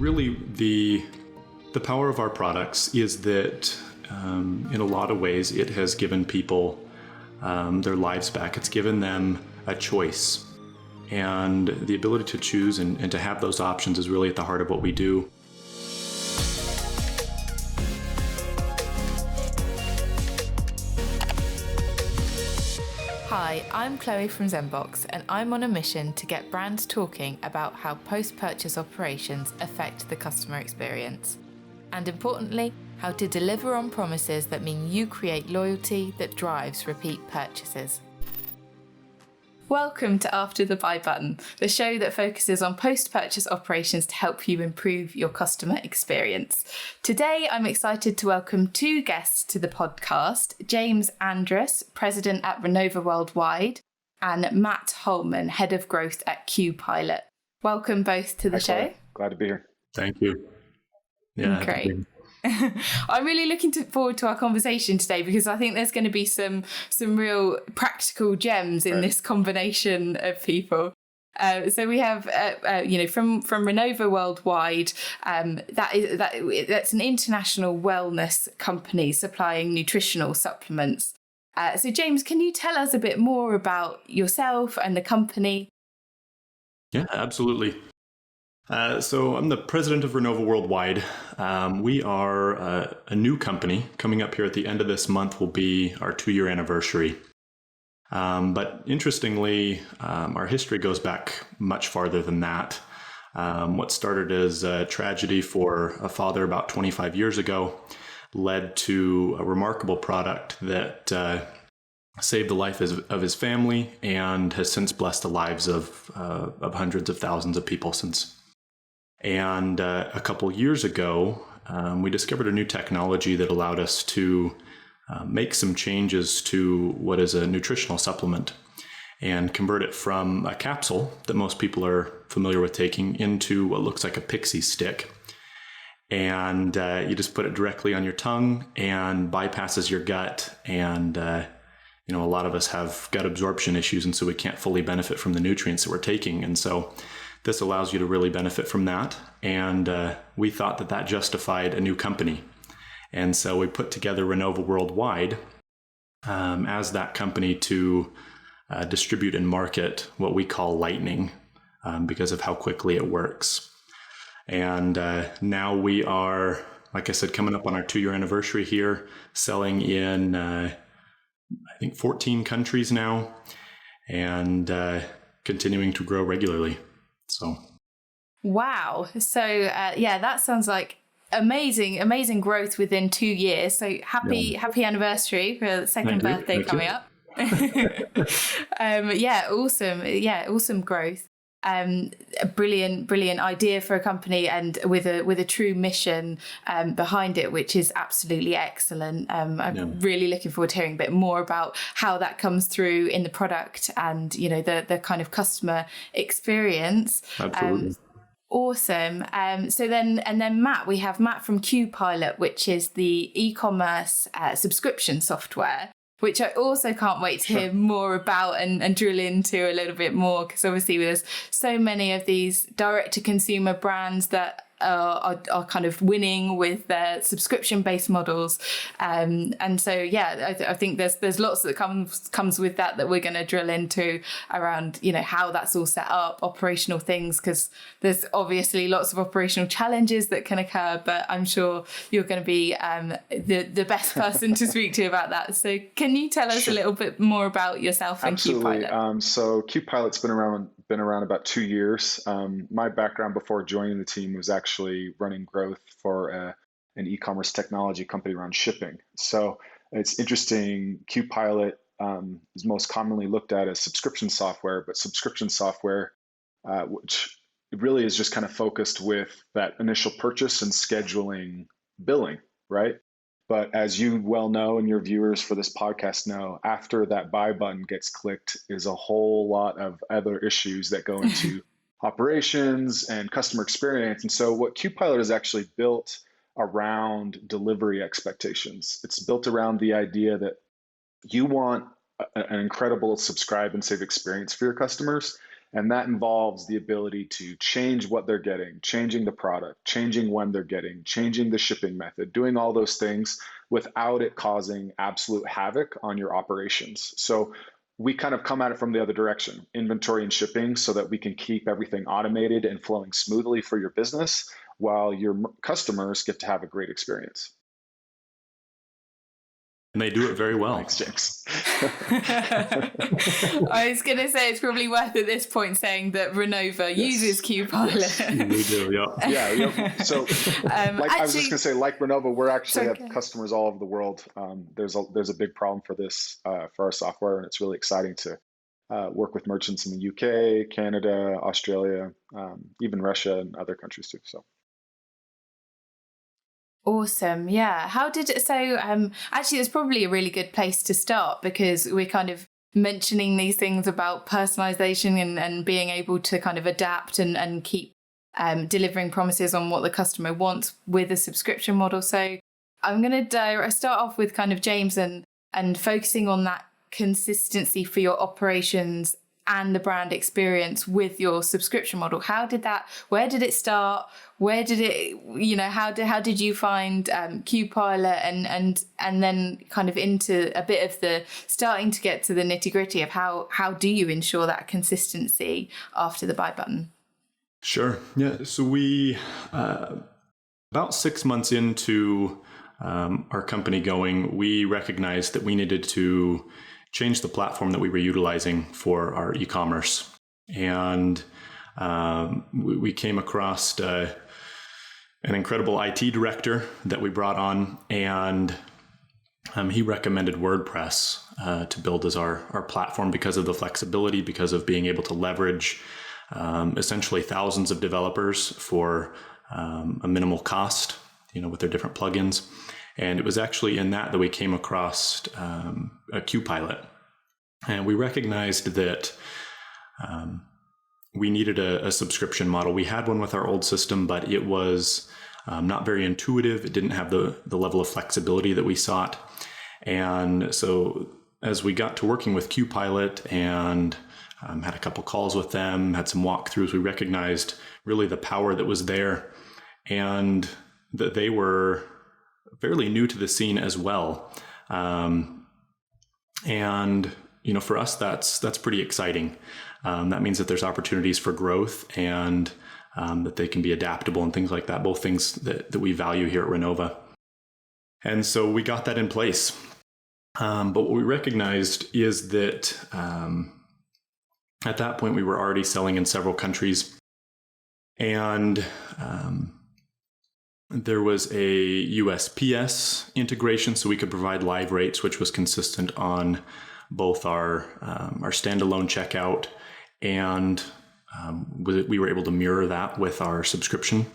really the power of our products is that in a lot of ways it has given people their lives back. It's given them a choice. And the ability to choose and to have those options is really at the heart of what we do. Hi, I'm Chloe from Zendbox, and I'm on a mission to get brands talking about how post-purchase operations affect the customer experience. And importantly, how to deliver on promises that mean you create loyalty that drives repeat purchases. Welcome to After the Buy Button, the show that focuses on post-purchase operations to help you improve your customer experience. Today, I'm excited to welcome two guests to the podcast, James Andrus, President at Renova Worldwide, and Matt Holman, Head of Growth at QPilot. Welcome both to the show. Glad to be here. Thank you. Yeah, great. I'm really looking forward to our conversation today because I think there's going to be some real practical gems in this combination of people. So we have, from Renova Worldwide, that's an international wellness company supplying nutritional supplements. So James, can you tell us a bit more about yourself and the company? Yeah, absolutely. So I'm the president of Renova Worldwide. We are a new company. Coming up here at the end of this month will be our 2-year anniversary. But interestingly, our history goes back much farther than that. What started as a tragedy for a father about 25 years ago led to a remarkable product that saved the life of his family and has since blessed the lives of hundreds of thousands of people since. And a couple years ago, we discovered a new technology that allowed us to make some changes to what is a nutritional supplement and convert it from a capsule that most people are familiar with taking into what looks like a pixie stick. And you just put it directly on your tongue and bypasses your gut. And, a lot of us have gut absorption issues, and so we can't fully benefit from the nutrients that we're taking. And so this allows you to really benefit from that. And we thought that justified a new company. And so we put together Renova Worldwide as that company to distribute and market what we call Lightning because of how quickly it works. And now we are, like I said, coming up on our 2-year anniversary here, selling in, I think, 14 countries now, and continuing to grow regularly. So, wow. So, that sounds like amazing growth within 2 years. So happy anniversary for the second birthday coming up. Awesome growth. A brilliant idea for a company, and with a true mission behind it, which is absolutely excellent. I'm really looking forward to hearing a bit more about how that comes through in the product and the kind of customer experience. Absolutely. Awesome. So then Matt, we have Matt from QPilot, which is the e-commerce subscription software, which I also can't wait to hear more about and drill into a little bit more, because obviously there's so many of these direct-to-consumer brands that are kind of winning with their subscription-based models, and so I think there's lots that comes with that we're going to drill into around how that's all set up, operational things, because there's obviously lots of operational challenges that can occur, but I'm sure you're going to be the best person to speak to about that. So can you tell us a little bit more about yourself and QPilot? So QPilot's been around about 2 years. My background before joining the team was actually running growth for an e-commerce technology company around shipping. So it's interesting. QPilot is most commonly looked at as subscription software, but subscription software, which really is just kind of focused with that initial purchase and scheduling billing, right? But as you well know, and your viewers for this podcast know, after that buy button gets clicked is a whole lot of other issues that go into operations and customer experience. And so what QPilot is actually built around delivery expectations. It's built around the idea that you want an incredible subscribe and save experience for your customers. And that involves the ability to change what they're getting, changing the product, changing when they're getting, changing the shipping method, doing all those things without it causing absolute havoc on your operations. So we kind of come at it from the other direction, inventory and shipping, so that we can keep everything automated and flowing smoothly for your business while your customers get to have a great experience. And they do it very well. Thanks, James. I was going to say it's probably worth at this point saying that Renova uses QPilot. Yes, we do, yeah. Yeah. So, like, I was just going to say, like Renova, we're actually have customers all over the world. There's a big problem for this for our software, and it's really exciting to work with merchants in the UK, Canada, Australia, even Russia, and other countries too. So. Awesome. Yeah. How did it, so actually it's probably a really good place to start, because we're kind of mentioning these things about personalization and being able to kind of adapt and keep delivering promises on what the customer wants with a subscription model. So I'm going to start off with kind of James and focusing on that consistency for your operations and the brand experience with your subscription model. How did that, where did it start? Where did it, how did you find QPilot and then kind of into a bit of the starting to get to the nitty gritty of how do you ensure that consistency after the buy button? Sure. Yeah. So we, about 6 months into our company going, we recognized that we needed to change the platform that we were utilizing for our e-commerce. And we came across an incredible IT director that we brought on, and he recommended WordPress to build as our platform because of the flexibility, because of being able to leverage essentially thousands of developers for a minimal cost, with their different plugins. And it was actually in that we came across a QPilot. And we recognized that we needed a subscription model. We had one with our old system, but it was not very intuitive. It didn't have the level of flexibility that we sought. And so as we got to working with QPilot and had a couple calls with them, had some walkthroughs, we recognized really the power that was there, and that they were fairly new to the scene as well. And, for us, that's pretty exciting. That means that there's opportunities for growth, and that they can be adaptable and things like that, both things that we value here at Renova. And so we got that in place. But what we recognized is that at that point, we were already selling in several countries, and there was a USPS integration, so we could provide live rates, which was consistent on both our standalone checkout, and we were able to mirror that with our subscription.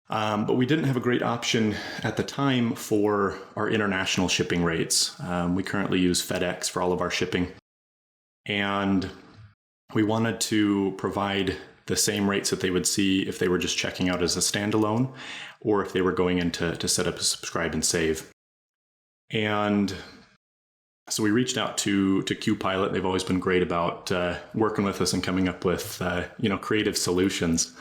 But we didn't have a great option at the time for our international shipping rates. We currently use FedEx for all of our shipping, and we wanted to provide the same rates that they would see if they were just checking out as a standalone, or if they were going in to set up a subscribe and save. And so we reached out to QPilot. They've always been great about working with us and coming up with creative solutions.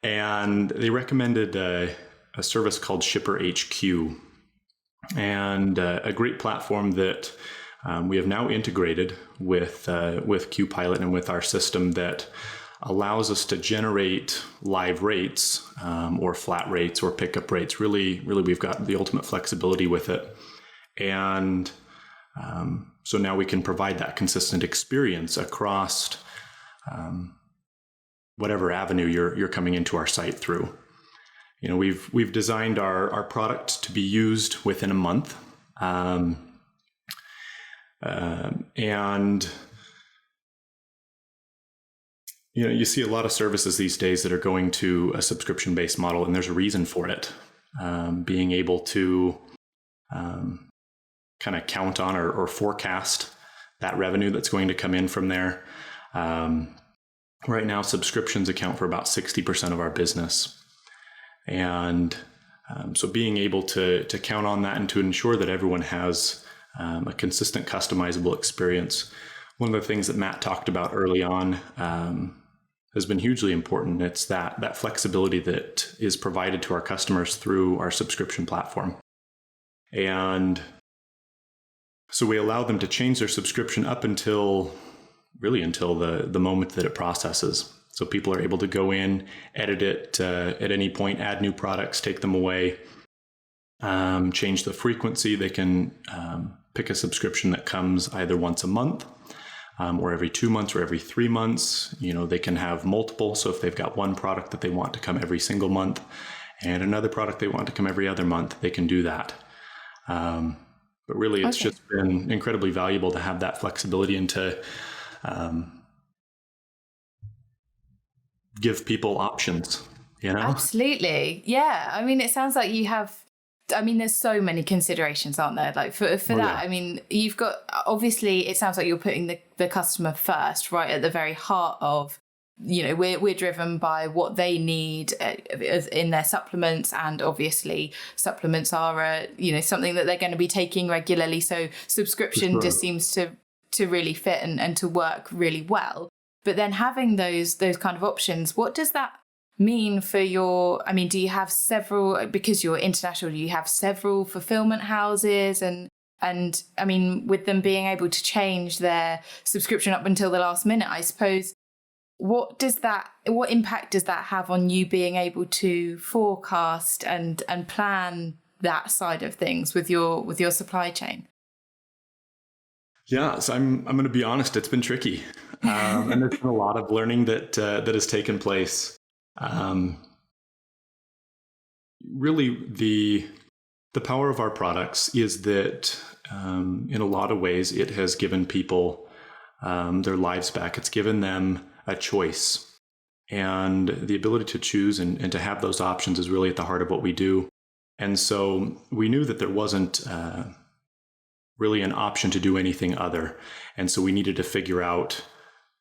And they recommended a service called Shipper HQ, and a great platform that we have now integrated with QPilot and with our system that allows us to generate live rates or flat rates or pickup rates. Really, we've got the ultimate flexibility with it. And so now we can provide that consistent experience across whatever avenue you're coming into our site through. We've designed our product to be used within a month. And you see a lot of services these days that are going to a subscription-based model, and there's a reason for it. Being able to kind of count on or forecast that revenue that's going to come in from there. Right now, subscriptions account for about 60% of our business. And so being able to count on that and to ensure that everyone has a consistent customizable experience one of the things that Matt talked about early on has been hugely important. It's that flexibility that is provided to our customers through our subscription platform. And so we allow them to change their subscription up until the moment that it processes. So people are able to go in, edit it at any point, add new products, take them away, change the frequency. They can pick a subscription that comes either once a month, or every 2 months, or every 3 months. They can have multiple. So if they've got one product that they want to come every single month and another product they want to come every other month, they can do that. But really, it's just been incredibly valuable to have that flexibility and to give people options, Absolutely. Yeah. I mean, it sounds like you have, there's so many considerations, aren't there? Like for that, yeah. I mean, you've got, obviously, it sounds like you're putting the customer first, right at the very heart of, we're driven by what they need in their supplements. And obviously supplements are, something that they're going to be taking regularly. So subscription just seems to really fit and to work really well. But then having those kind of options, what does that mean for your, do you have several, because you're international, do you have several fulfillment houses and with them being able to change their subscription up until the last minute, I suppose, what impact does that have on you being able to forecast and plan that side of things with your supply chain? Yeah, so I'm going to be honest, it's been tricky. And there's been a lot of learning that has taken place. Really, the power of our products is that in a lot of ways, it has given people their lives back. It's given them a choice. And the ability to choose and to have those options is really at the heart of what we do. And so we knew that there wasn't really an option to do anything other. And so we needed to figure out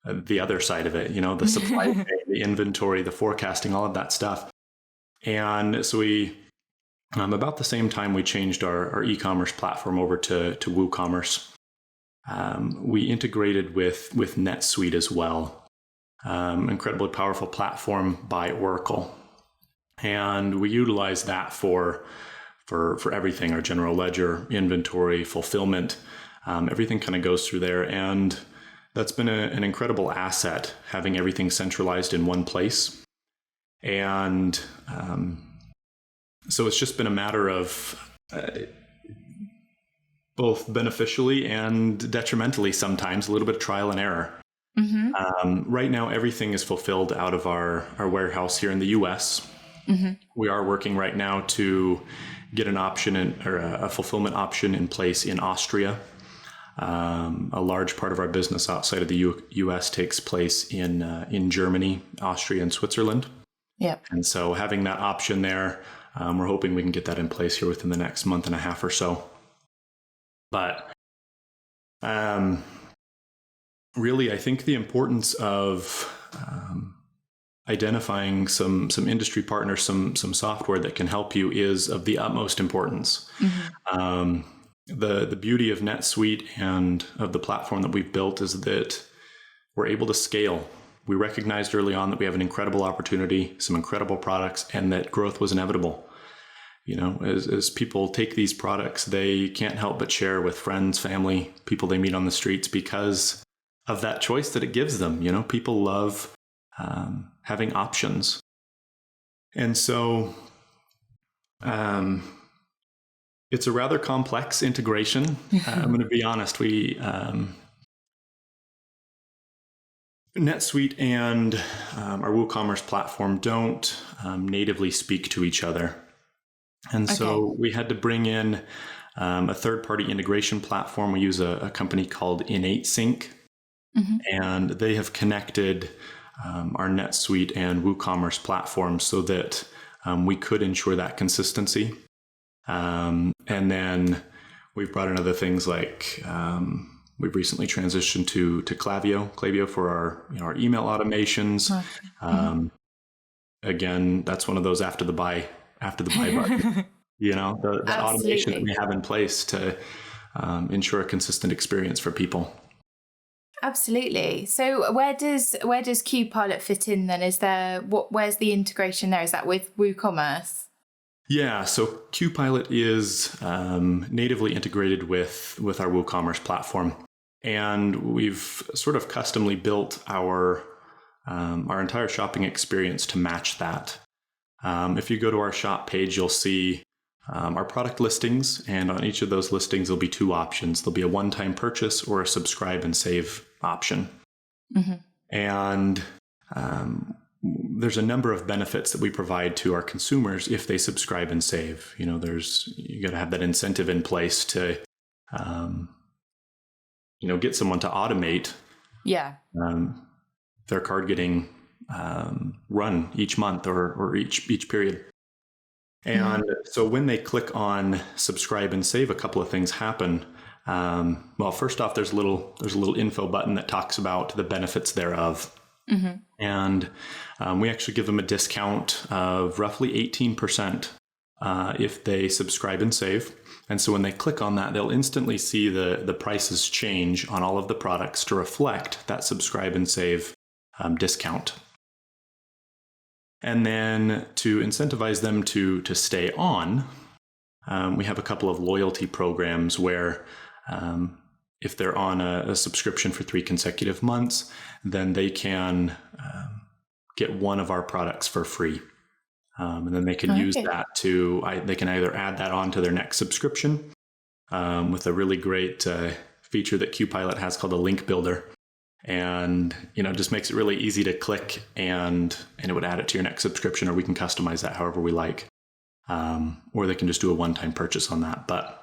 the other side of it, the supply chain, the inventory, the forecasting, all of that stuff. And so we, about the same time we changed our e-commerce platform over to WooCommerce, we integrated with NetSuite as well. Incredibly powerful platform by Oracle. And we utilized that for everything, our general ledger, inventory, fulfillment, everything kind of goes through there. And that's been an incredible asset, having everything centralized in one place. And so it's just been a matter of both beneficially and detrimentally sometimes, a little bit of trial and error. Mm-hmm. Right now, everything is fulfilled out of our warehouse here in the US. Mm-hmm. We are working right now to get an option or a fulfillment option in place in Austria. A large part of our business outside of the U.S. takes place in Germany, Austria, and Switzerland. Yeah. And so having that option there, we're hoping we can get that in place here within the next month and a half or so. But really, I think the importance of identifying some industry partners, some software that can help you is of the utmost importance. Mm-hmm. The beauty of NetSuite and of the platform that we've built is that we're able to scale. We recognized early on that we have an incredible opportunity, some incredible products, and that growth was inevitable. As people take these products, they can't help but share with friends, family, people they meet on the streets because of that choice that it gives them. People love having options. And so it's a rather complex integration. I'm going to be honest. We NetSuite and our WooCommerce platform don't natively speak to each other. And so we had to bring in a third-party integration platform. We use a company called InnateSync, mm-hmm. and they have connected our NetSuite and WooCommerce platforms so that we could ensure that consistency. And then we've brought in other things like we've recently transitioned to Klaviyo for our email automations. Mm-hmm. Again, that's one of those after the buy button. That automation that we have in place to ensure a consistent experience for people. Absolutely. So where does QPilot fit in then? Where's the integration there? Is that with WooCommerce? Yeah, so QPilot is natively integrated with our WooCommerce platform, and we've sort of customly built our entire shopping experience to match that. If you go to our shop page, you'll see our product listings, and on each of those listings, there'll be two options. There'll be a one-time purchase or a subscribe and save option. Mm-hmm. And there's a number of benefits that we provide to our consumers if they subscribe and save. You got to have that incentive in place to, get someone to automate their card getting run each month or each period. And so when they click on subscribe and save, a couple of things happen. Well, first off, there's a little info button that talks about the benefits thereof. Mm-hmm. And we actually give them a discount of roughly 18% if they subscribe and save. And so when they click on that, they'll instantly see the prices change on all of the products to reflect that subscribe and save discount. And then to incentivize them to stay on, we have a couple of loyalty programs where if they're on a subscription for 3 consecutive months, then they can get one of our products for free. And then they can use that they can either add that on to their next subscription with a really great feature that QPilot has called a link builder. And, just makes it really easy to click and it would add it to your next subscription, or we can customize that however we like. Or they can just do a one-time purchase on that. But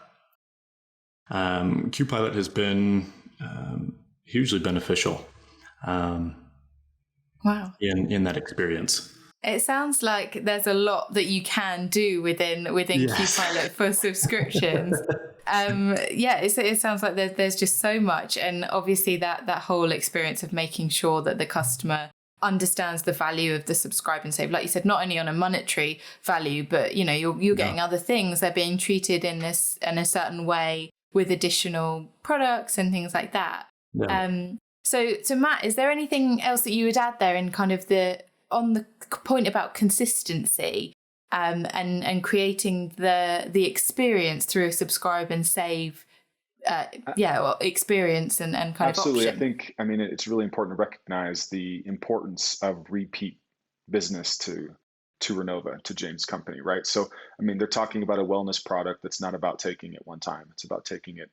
QPilot has been hugely beneficial in that experience. It sounds like there's a lot that you can do within QPilot for subscriptions. It sounds like there's just so much, and obviously that whole experience of making sure that the customer understands the value of the subscribe and save, like you said, not only on a monetary value, but you're getting other things. They're being treated in a certain way with additional products and things like that. Yeah. So Matt, is there anything else that you would add there in kind of on the point about consistency and creating the experience through a subscribe and save experience and kind Absolutely. of option? I think it's really important to recognize the importance of repeat business to Renova, to James' company, right? So they're talking about a wellness product that's not about taking it one time, it's about taking it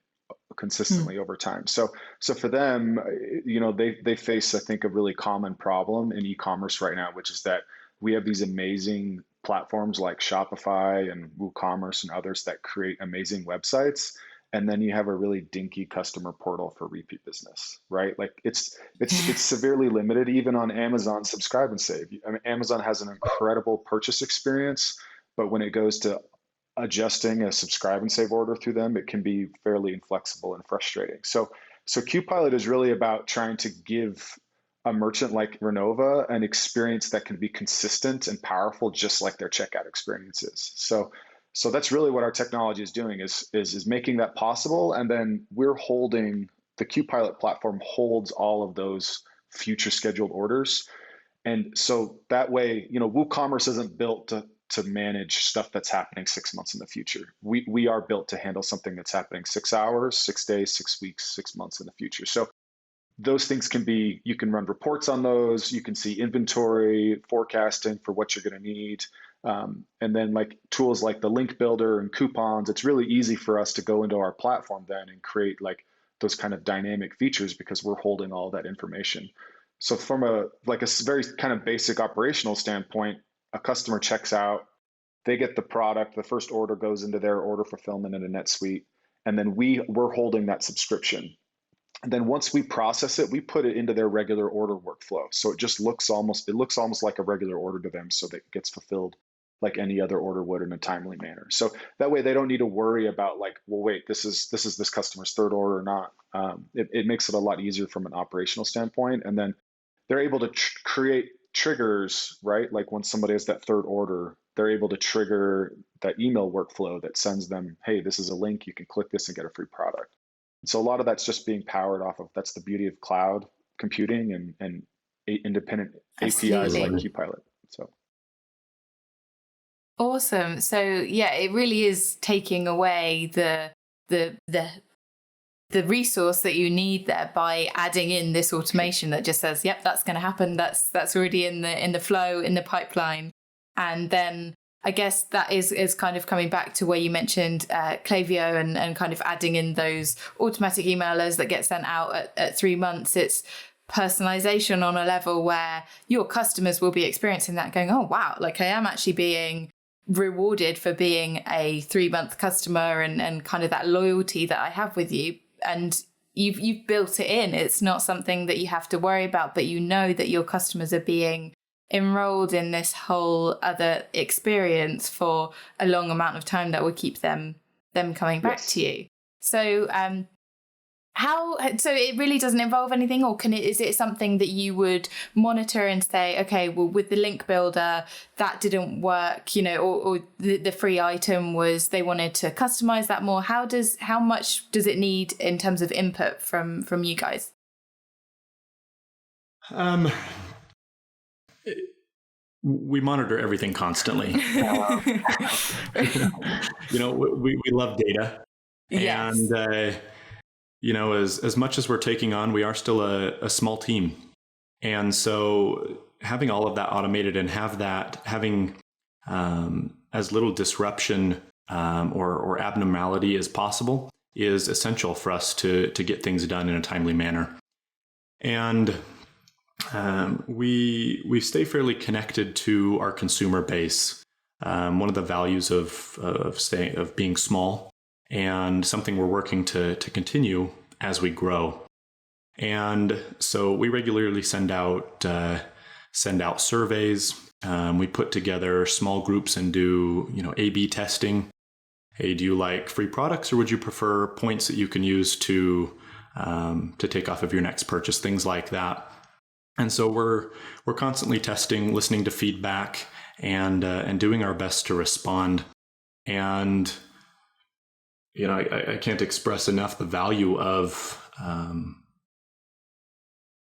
consistently over time. So for them, they face, I think, a really common problem in e-commerce right now, which is that we have these amazing platforms like Shopify and WooCommerce and others that create amazing websites, and then you have a really dinky customer portal for repeat business, right? Like it's severely limited even on Amazon subscribe and save. Amazon has an incredible purchase experience, but when it goes to adjusting a subscribe and save order through them, it can be fairly inflexible and frustrating. So QPilot is really about trying to give a merchant like Renova an experience that can be consistent and powerful, just like their checkout experience is. So that's really what our technology is doing, is making that possible. And then the QPilot platform holds all of those future scheduled orders. And so that way, WooCommerce isn't built to manage stuff that's happening 6 months in the future. We are built to handle something that's happening 6 hours, 6 days, 6 weeks, 6 months in the future. So those things you can run reports on those. You can see inventory forecasting for what you're going to need. And then like tools like the link builder and coupons, it's really easy for us to go into our platform then and create like those kind of dynamic features because we're holding all that information. So from a very kind of basic operational standpoint, a customer checks out, they get the product, the first order goes into their order fulfillment in a NetSuite, and then we're holding that subscription. And then once we process it, we put it into their regular order workflow. So it looks almost like a regular order to them, so that it gets fulfilled like any other order would in a timely manner. So that way they don't need to worry about like, well, wait, this is this customer's third order or not. It makes it a lot easier from an operational standpoint. And then they're able to create triggers, right? Like when somebody has that third order, they're able to trigger that email workflow that sends them, hey, this is a link, you can click this and get a free product. So a lot of that's just being powered off of, that's the beauty of cloud computing and independent APIs like Absolutely. QPilot. So Awesome. So yeah, it really is taking away the the the resource that you need there by adding in this automation that just says, yep, that's going to happen. That's already in the flow, in the pipeline. And then I guess that is kind of coming back to where you mentioned Klaviyo and kind of adding in those automatic emailers that get sent out at 3 months. It's personalization on a level where your customers will be experiencing that going, oh, wow, like I am actually being rewarded for being a 3 month customer and kind of that loyalty that I have with you. And you've built it in. It's not something that you have to worry about, but you know that your customers are being enrolled in this whole other experience for a long amount of time that will keep them coming back yes. to you. So so it really doesn't involve anything, or is it something that you would monitor and say, okay, well, with the link builder that didn't work, or the free item was, they wanted to customize that more. How much does it need in terms of input from you guys? We monitor everything constantly. We love data. Yes. And as much as we're taking on, we are still a small team. And so having all of that automated and having as little disruption or abnormality as possible is essential for us to get things done in a timely manner. And we stay fairly connected to our consumer base. One of the values of being small, and something we're working to continue as we grow. And so we regularly send out surveys. We put together small groups and do A/B testing. Hey, do you like free products, or would you prefer points that you can use to take off of your next purchase? Things like that. And so we're constantly testing, listening to feedback, and doing our best to respond. And I can't express enough the value of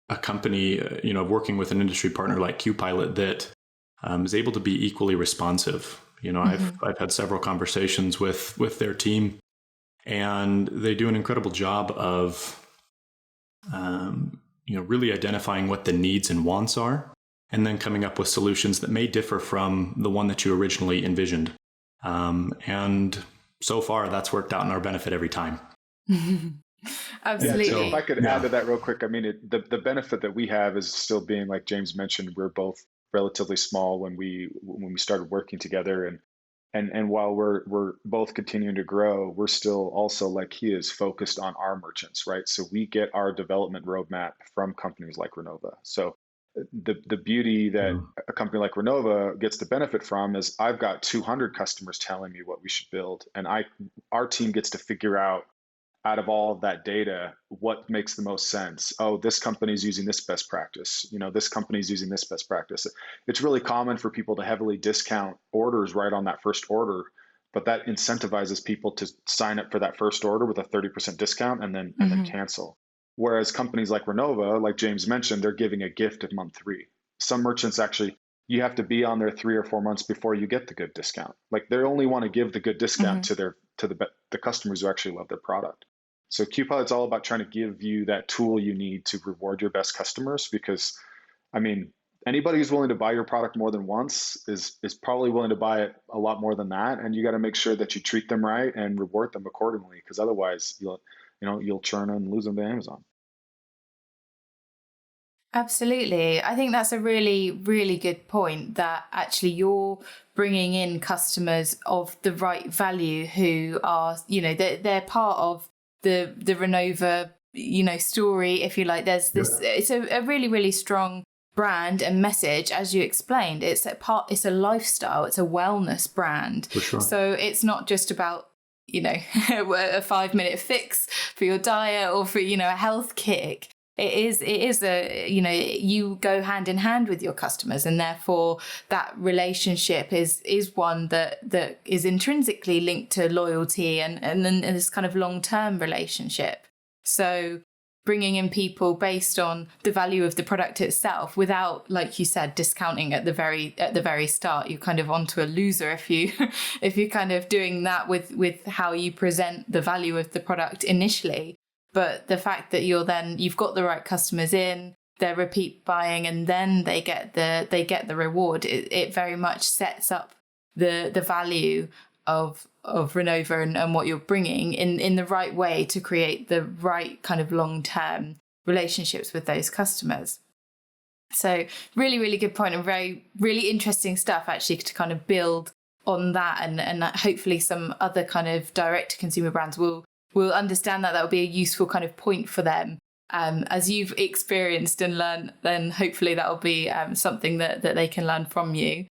a company, working with an industry partner like QPilot that is able to be equally responsive. I've had several conversations with their team, and they do an incredible job of really identifying what the needs and wants are, and then coming up with solutions that may differ from the one that you originally envisioned. And so far, that's worked out in our benefit every time. Absolutely. Yeah, so if I could add to that real quick, I mean, the benefit that we have is still being, like James mentioned, we're both relatively small when we started working together, and while we're both continuing to grow, we're still also, like he is, focused on our merchants, right? So we get our development roadmap from companies like Renova. So the beauty that a company like Renova gets to benefit from is I've got 200 customers telling me what we should build, and our team gets to figure out of all of that data what makes the most sense. Oh, this company is using this best practice. This company is using this best practice. It's really common for people to heavily discount orders right on that first order, but that incentivizes people to sign up for that first order with a 30% discount and then cancel. Whereas companies like Renova, like James mentioned, they're giving a gift at month 3. Some merchants actually, you have to be on there 3 or 4 months before you get the good discount. Like they only want to give the good discount to the customers who actually love their product. So QPilot's all about trying to give you that tool you need to reward your best customers, because, I mean, anybody who's willing to buy your product more than once is probably willing to buy it a lot more than that. And you got to make sure that you treat them right and reward them accordingly, because otherwise you'll churn and lose them to Amazon. Absolutely. I think that's a really, really good point, that actually you're bringing in customers of the right value who are, they're part of the Renova, story, if you like. There's this, it's a really, really strong brand and message, as you explained. It's a lifestyle, it's a wellness brand. For sure. So it's not just about, a 5-minute fix for your diet or for, a health kick. It is you go hand in hand with your customers, and therefore that relationship is one that is intrinsically linked to loyalty and then this kind of long-term relationship. So bringing in people based on the value of the product itself without, like you said, discounting at the very start. You're kind of onto a loser if you if you're kind of doing that with how you present the value of the product initially. But the fact that you've got the right customers in, they're repeat buying, and then they get the reward, it very much sets up the value of Renova and what you're bringing in the right way to create the right kind of long-term relationships with those customers. So really, really good point, and very, really interesting stuff actually to kind of build on that, and hopefully some other kind of direct-to-consumer brands will understand that will be a useful kind of point for them. As you've experienced and learned, then hopefully that will be something that they can learn from you.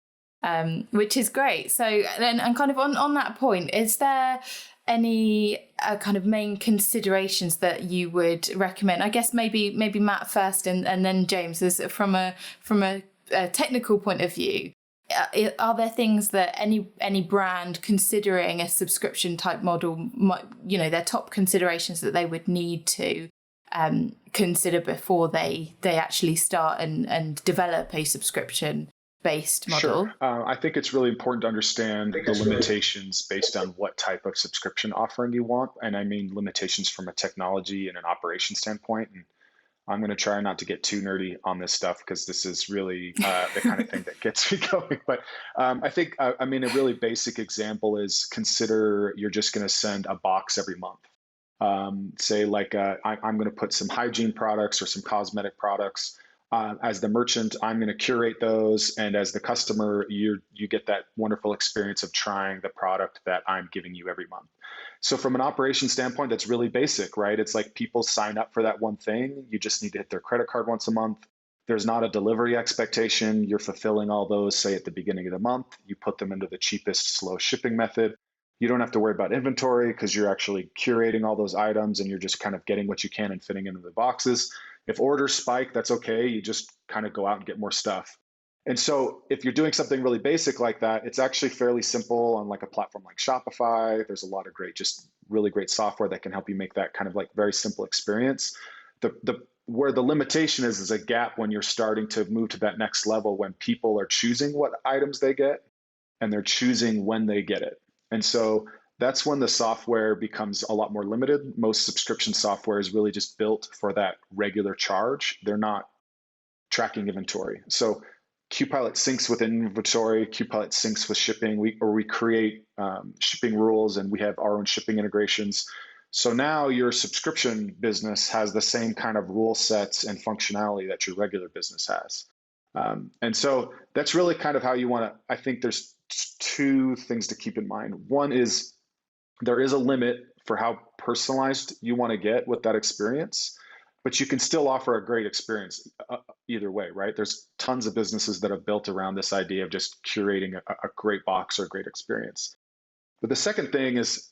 Which is great. So then, and kind of on that point, is there any kind of main considerations that you would recommend? I guess maybe Matt first, and then James, is from a technical point of view. Are there things that any brand considering a subscription type model might, their top considerations that they would need to consider before they actually start and develop a subscription based model? Sure. I think it's really important to understand the limitations based on what type of subscription offering you want. And I mean limitations from a technology and an operation standpoint. And I'm going to try not to get too nerdy on this stuff because this is really the kind of thing that gets me going. But I think, a really basic example is consider you're just going to send a box every month. Say like I'm going to put some hygiene products or some cosmetic products. As the merchant, I'm going to curate those, and as the customer, you get that wonderful experience of trying the product that I'm giving you every month. So from an operation standpoint, that's really basic, right? It's like people sign up for that one thing. You just need to hit their credit card once a month. There's not a delivery expectation. You're fulfilling all those, say, at the beginning of the month. You put them into the cheapest slow shipping method. You don't have to worry about inventory because you're actually curating all those items and you're just kind of getting what you can and fitting into the boxes. If orders spike, that's okay. You just kind of go out and get more stuff. And so if you're doing something really basic like that, it's actually fairly simple on like a platform like Shopify. There's a lot of just really great software that can help you make that kind of like very simple experience. Where the limitation is a gap when you're starting to move to that next level, when people are choosing what items they get and they're choosing when they get it. And so that's when the software becomes a lot more limited. Most subscription software is really just built for that regular charge. They're not tracking inventory. So QPilot syncs with inventory, QPilot syncs with shipping. We create shipping rules, and we have our own shipping integrations. So now your subscription business has the same kind of rule sets and functionality that your regular business has. And so that's really kind of how you want to, I think there's two things to keep in mind. One is there is a limit for how personalized you want to get with that experience, but you can still offer a great experience either way, right? There's tons of businesses that have built around this idea of just curating a great box or a great experience. But the second thing is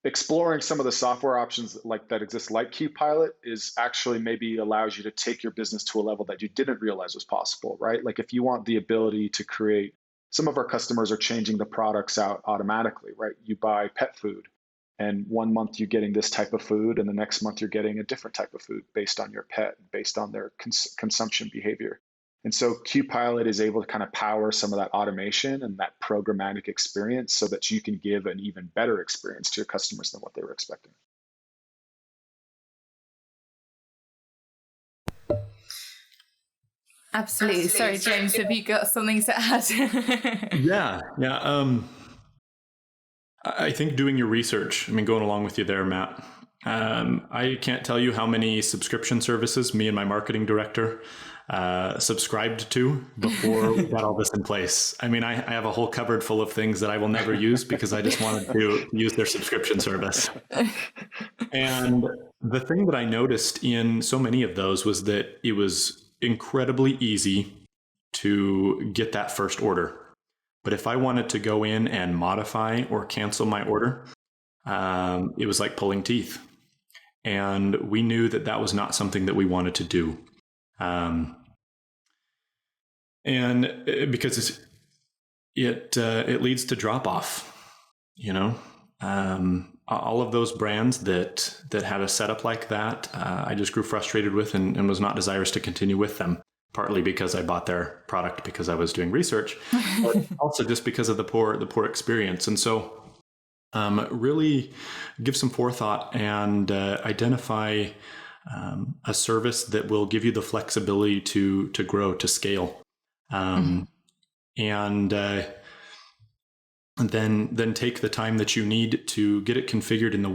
exploring some of the software options that exist, like QPilot, is actually maybe allows you to take your business to a level that you didn't realize was possible, right? Like if you want the ability to create, some of our customers are changing the products out automatically, right? You buy pet food, and one month you're getting this type of food, and the next month you're getting a different type of food based on your pet, based on their consumption behavior. And so QPilot is able to kind of power some of that automation and that programmatic experience so that you can give an even better experience to your customers than what they were expecting. Absolutely. Sorry, James, have you got something to add? Yeah. I think doing your research, going along with you there, Matt, I can't tell you how many subscription services me and my marketing director subscribed to before we got all this in place. I have a whole cupboard full of things that I will never use because I just wanted to use their subscription service. And the thing that I noticed in so many of those was that it was incredibly easy to get that first order. But if I wanted to go in and modify or cancel my order, it was like pulling teeth. And we knew that that was not something that we wanted to do. And because it leads to drop off, all of those brands that had a setup like that, I just grew frustrated with and was not desirous to continue with them. Partly because I bought their product because I was doing research, but also just because of the poor experience. And so, really give some forethought and identify a service that will give you the flexibility to grow, to scale, and then take the time that you need to get it configured in the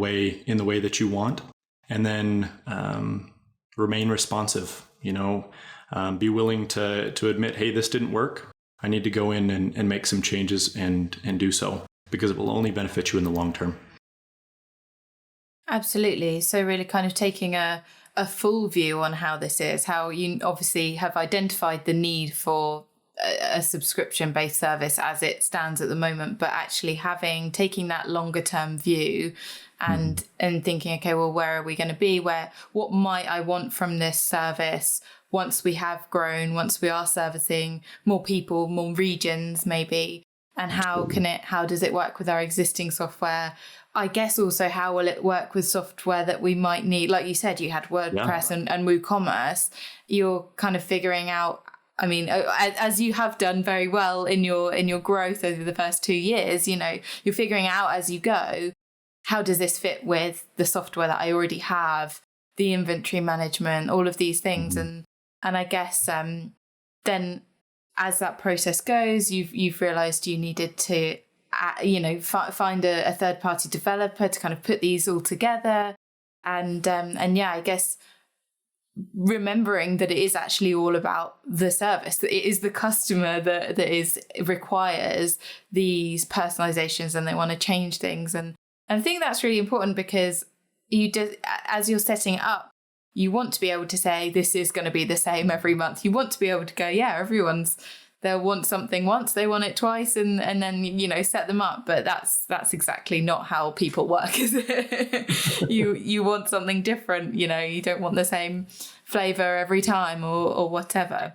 way that you want, and then remain responsive. Be willing to admit, hey, this didn't work. I need to go in and make some changes and do so, because it will only benefit you in the long term. Absolutely. So really kind of taking a full view on how this is, how you obviously have identified the need for a subscription-based service as it stands at the moment, but actually taking that longer term view and thinking, okay, well, where are we going to be? What might I want from this service once we have grown, once we are servicing more people, more regions maybe, and how does it work with our existing software? I guess also how will it work with software that we might need? Like you said, you had WordPress and WooCommerce. You're kind of figuring out, I mean, as you have done very well in your growth over the first 2 years, you're figuring out as you go, how does this fit with the software that I already have, the inventory management, all of these things. And I guess then as that process goes, you've realized you needed to, find a third-party developer to kind of put these all together. And I guess remembering that it is actually all about the service, that it is the customer that requires these personalizations and they want to change things. And I think that's really important because as you're setting it up, you want to be able to say, this is going to be the same every month. You want to be able to go, yeah, they'll want something once, they want it twice, and then, set them up. But that's exactly not how people work, is it? You want something different, you don't want the same flavor every time or whatever.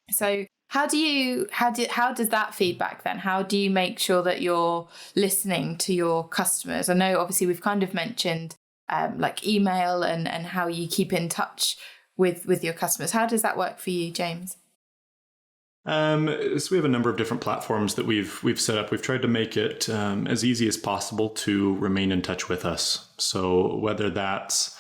So how does that feedback then? How do you make sure that you're listening to your customers? I know obviously we've kind of mentioned like email and how you keep in touch with your customers. How does that work for you, James? So we have a number of different platforms that we've set up. We've tried to make it as easy as possible to remain in touch with us. So whether that's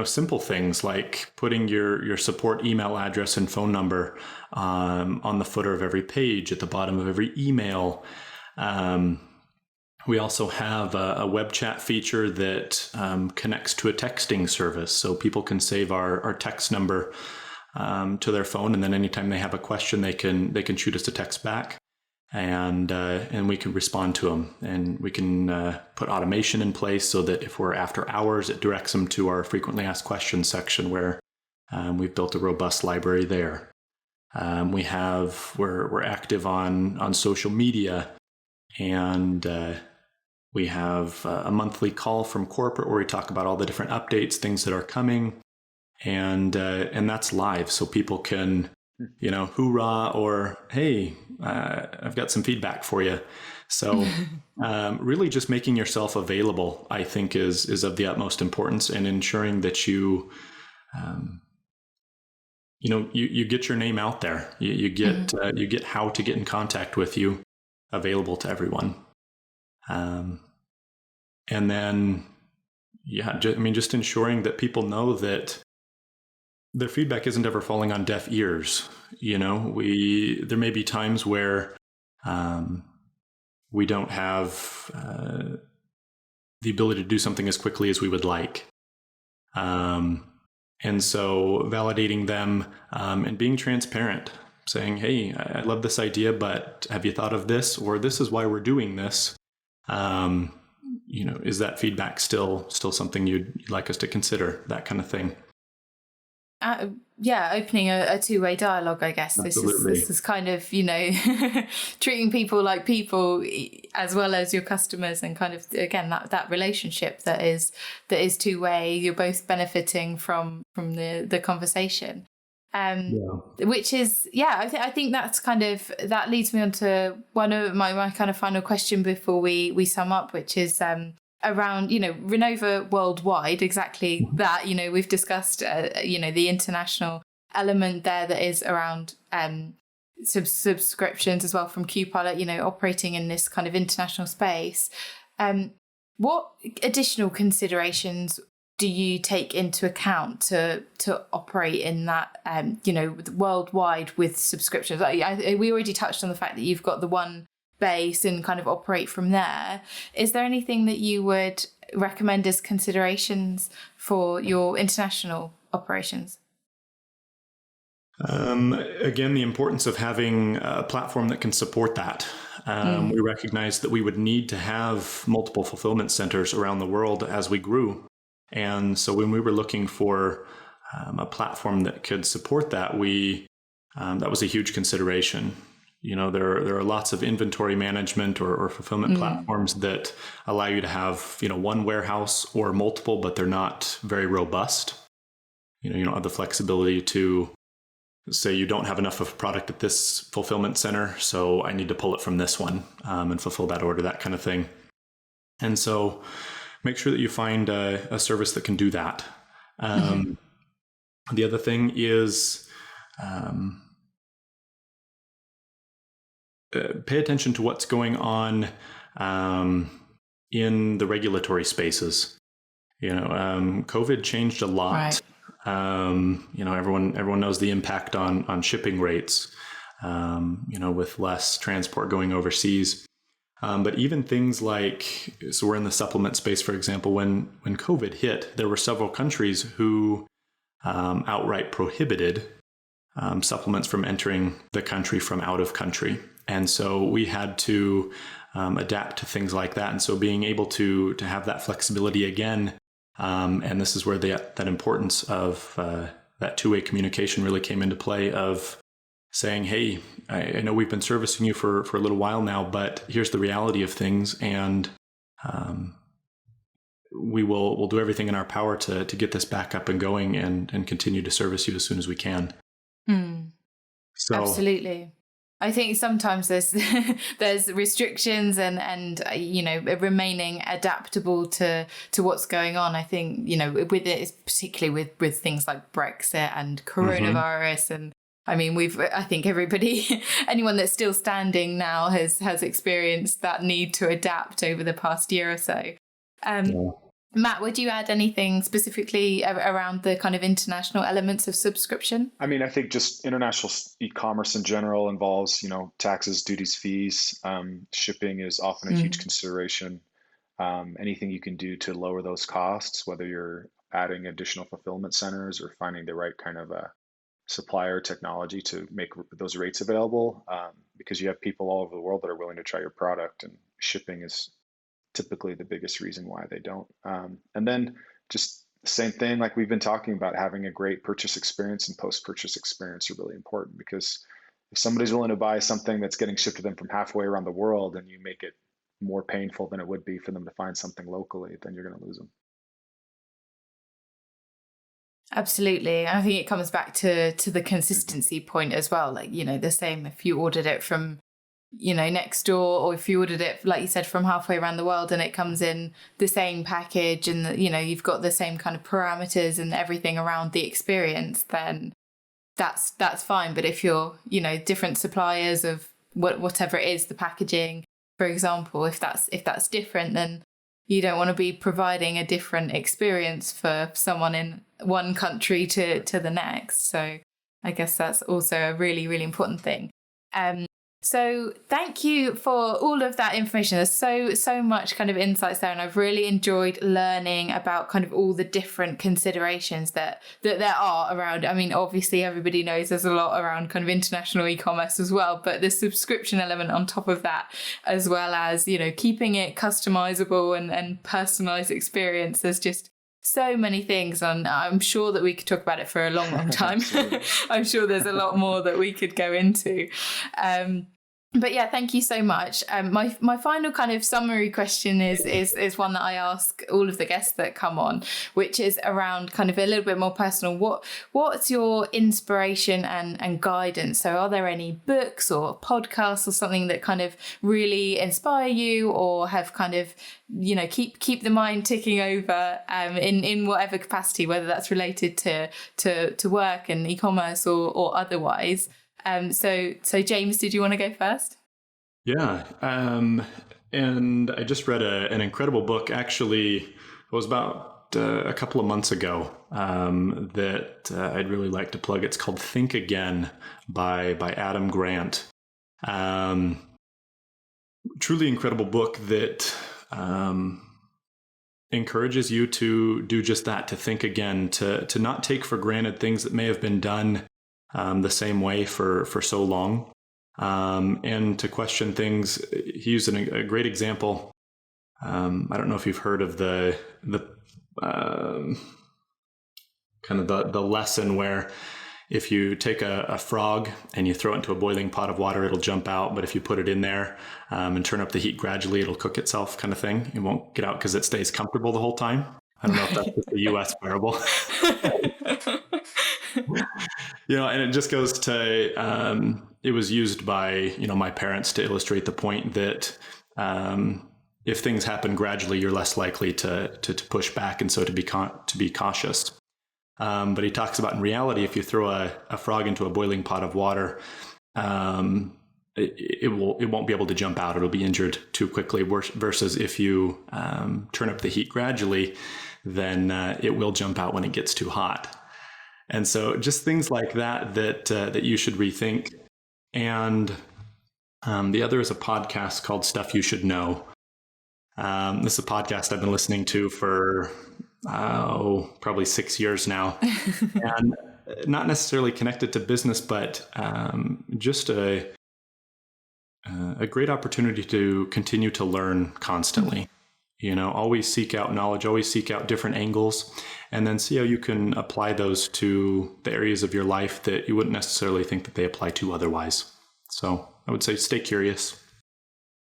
simple things like putting your support email address and phone number on the footer of every page, at the bottom of every email. We also have a web chat feature that connects to a texting service, so people can save our text number to their phone, and then anytime they have a question, they can shoot us a text back, and we can respond to them, and we can put automation in place so that if we're after hours, it directs them to our frequently asked questions section where we've built a robust library there. We're active on social media, and we have a monthly call from corporate where we talk about all the different updates, things that are coming. And that's live, so people can, hoorah, or hey, I've got some feedback for you. So really just making yourself available, I think, is of the utmost importance, and ensuring that you get your name out there. You get how to get in contact with you available to everyone. And then, just ensuring that people know that their feedback isn't ever falling on deaf ears. There may be times where we don't have the ability to do something as quickly as we would like. And so validating them and being transparent, saying, hey, I love this idea, but have you thought of this? Or this is why we're doing this. Is that feedback still something you'd like us to consider? That kind of thing. Opening a two-way dialogue, I guess. Absolutely. This is kind of, treating people like people as well as your customers, and kind of, again, that relationship that is two-way. You're both benefiting from the conversation. Which is, I think that's that leads me on to one of my kind of final question before we sum up, which is around, Renova worldwide, exactly that, we've discussed, the international element there that is around subscriptions as well from QPilot, operating in this kind of international space. What additional considerations do you take into account to operate in that, worldwide with subscriptions? We already touched on the fact that you've got the one base and kind of operate from there. Is there anything that you would recommend as considerations for your international operations? Again, the importance of having a platform that can support that. We recognized that we would need to have multiple fulfillment centers around the world as we grew. And so when we were looking for a platform that could support that, that was a huge consideration. There are lots of inventory management or fulfillment platforms that allow you to have, one warehouse or multiple, but they're not very robust. You don't have the flexibility to say you don't have enough of a product at this fulfillment center, so I need to pull it from this one and fulfill that order, that kind of thing. And so make sure that you find a service that can do that. The other thing is pay attention to what's going on in the regulatory spaces. COVID changed a lot. Right. Everyone knows the impact on shipping rates, with less transport going overseas. But even things like, so we're in the supplement space, for example, when COVID hit, there were several countries who outright prohibited supplements from entering the country from out of country. And so we had to adapt to things like that. And so being able to have that flexibility again, and this is where that importance of that two-way communication really came into play, of saying, hey, I know we've been servicing you for a little while now, but here's the reality of things. And we'll do everything in our power to get this back up and going and continue to service you as soon as we can. So absolutely. I think sometimes there's restrictions and remaining adaptable to what's going on. I think with it, particularly with things like Brexit and coronavirus, and I mean I think everybody, anyone that's still standing now has experienced that need to adapt over the past year or so. Matt, would you add anything specifically around the kind of international elements of subscription? I mean, I think just international e-commerce in general involves, taxes, duties, fees. Shipping is often a huge consideration. Anything you can do to lower those costs, whether you're adding additional fulfillment centers or finding the right kind of supplier technology to make those rates available, because you have people all over the world that are willing to try your product, and shipping is typically the biggest reason why they don't. And then just the same thing, like we've been talking about, having a great purchase experience and post-purchase experience are really important, because if somebody's willing to buy something that's getting shipped to them from halfway around the world and you make it more painful than it would be for them to find something locally, then you're going to lose them. Absolutely. And I think it comes back to the consistency point as well. Like, the same if you ordered it from next door, or if you ordered it, like you said, from halfway around the world, and it comes in the same package, and you've got the same kind of parameters and everything around the experience, then that's fine. But if you're different suppliers of whatever it is, the packaging, for example, if that's different, then you don't want to be providing a different experience for someone in one country to the next. So I guess that's also a really, really important thing. So thank you for all of that information. There's so much kind of insights there, and I've really enjoyed learning about kind of all the different considerations that there are around. I mean, obviously everybody knows there's a lot around kind of international e-commerce as well, but the subscription element on top of that, as well as, keeping it customizable and personalized experience. There's just so many things, and I'm sure that we could talk about it for a long, long time. I'm sure there's a lot more that we could go into. But yeah, thank you so much. My final kind of summary question is one that I ask all of the guests that come on, which is around kind of a little bit more personal. What's your inspiration and guidance? So are there any books or podcasts or something that kind of really inspire you, or have kind of, you know, keep the mind ticking over in whatever capacity, whether that's related to work and e-commerce or otherwise? So James, did you want to go first? Yeah. And I just read an incredible book. Actually, it was about a couple of months ago that I'd really like to plug. It's called Think Again by Adam Grant. Truly incredible book that encourages you to do just that, to think again, to not take for granted things that may have been done the same way for so long, and to question things. He used a great example. I don't know if you've heard of the kind of the lesson where if you take a frog and you throw it into a boiling pot of water, it'll jump out. But if you put it in there and turn up the heat gradually, it'll cook itself, kind of thing. It won't get out because it stays comfortable the whole time. I don't know if that's just a US parable. And it just goes to, it was used by, my parents to illustrate the point that if things happen gradually, you're less likely to push back. And so to be cautious. But he talks about, in reality, if you throw a frog into a boiling pot of water, it won't be able to jump out. It'll be injured too quickly. Versus if you turn up the heat gradually, then it will jump out when it gets too hot. And so just things like that you should rethink. And the other is a podcast called Stuff You Should Know. This is a podcast I've been listening to for probably 6 years now, and not necessarily connected to business, but just a great opportunity to continue to learn constantly. Always seek out knowledge, always seek out different angles, and then see how you can apply those to the areas of your life that you wouldn't necessarily think that they apply to otherwise. So I would say stay curious.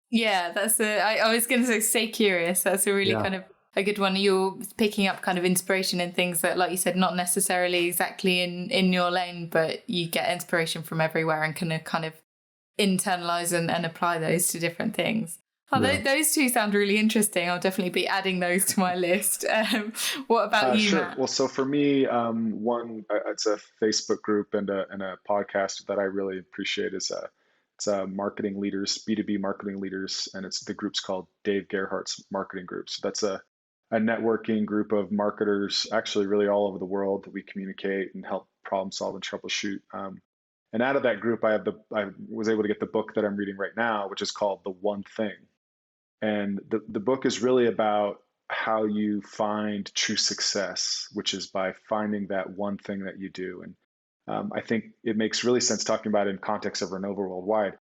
Yeah, I was going to say stay curious. That's a really kind of a good one. You're picking up kind of inspiration in things that, like you said, not necessarily exactly in your lane, but you get inspiration from everywhere and can kind of internalize and apply those to different things. Oh, yeah. Those two sound really interesting. I'll definitely be adding those to my list. What about you, sure. Matt? Well, so for me, it's a Facebook group and a podcast that I really appreciate. It's marketing leaders, B2B marketing leaders, and the group's called Dave Gerhardt's Marketing Group. So that's a networking group of marketers, actually really all over the world, that we communicate and help problem solve and troubleshoot. And out of that group, I was able to get the book that I'm reading right now, which is called The One Thing. And the book is really about how you find true success, which is by finding that one thing that you do. And I think it makes really sense talking about it in context of Renova Worldwide.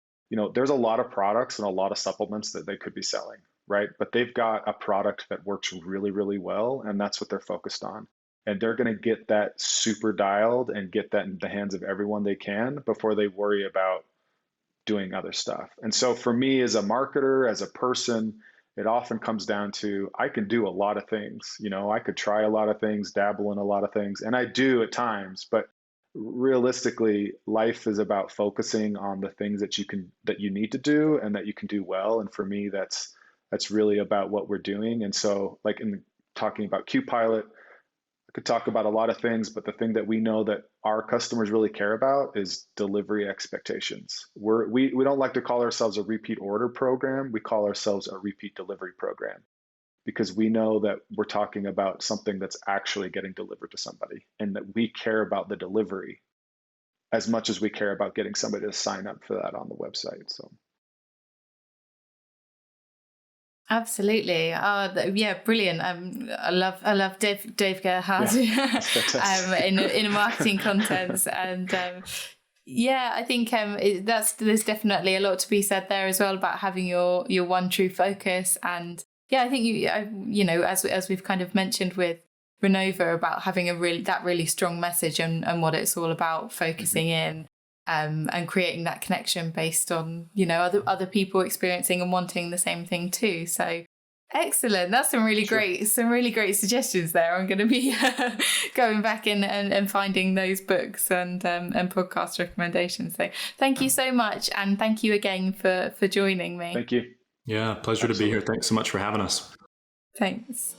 There's a lot of products and a lot of supplements that they could be selling, right? But they've got a product that works really, really well, and that's what they're focused on. And they're going to get that super dialed and get that in the hands of everyone they can before they worry about doing other stuff. And so for me, as a marketer, as a person, it often comes down to, I can do a lot of things. I could try a lot of things, dabble in a lot of things, and I do at times, but realistically, life is about focusing on the things that you need to do and that you can do well. And for me, that's really about what we're doing. And so, like in talking about QPilot, I could talk about a lot of things, but the thing that we know that our customers really care about is delivery expectations. We don't like to call ourselves a repeat order program. We call ourselves a repeat delivery program, because we know that we're talking about something that's actually getting delivered to somebody, and that we care about the delivery as much as we care about getting somebody to sign up for that on the website. So. Absolutely. Yeah, brilliant. I love Dave Gerhardt in marketing content, and I think there's definitely a lot to be said there as well about having your one true focus. And I think as we've kind of mentioned with Renova, about having that really strong message and what it's all about, focusing in. and creating that connection based on, you know, other people experiencing and wanting the same thing too. So excellent. That's some really great suggestions there. I'm going to be going back in and finding those books and podcast recommendations. So thank you so much. And thank you again for joining me. Thank you. Yeah, pleasure to be here. Thanks so much for having us. Thanks.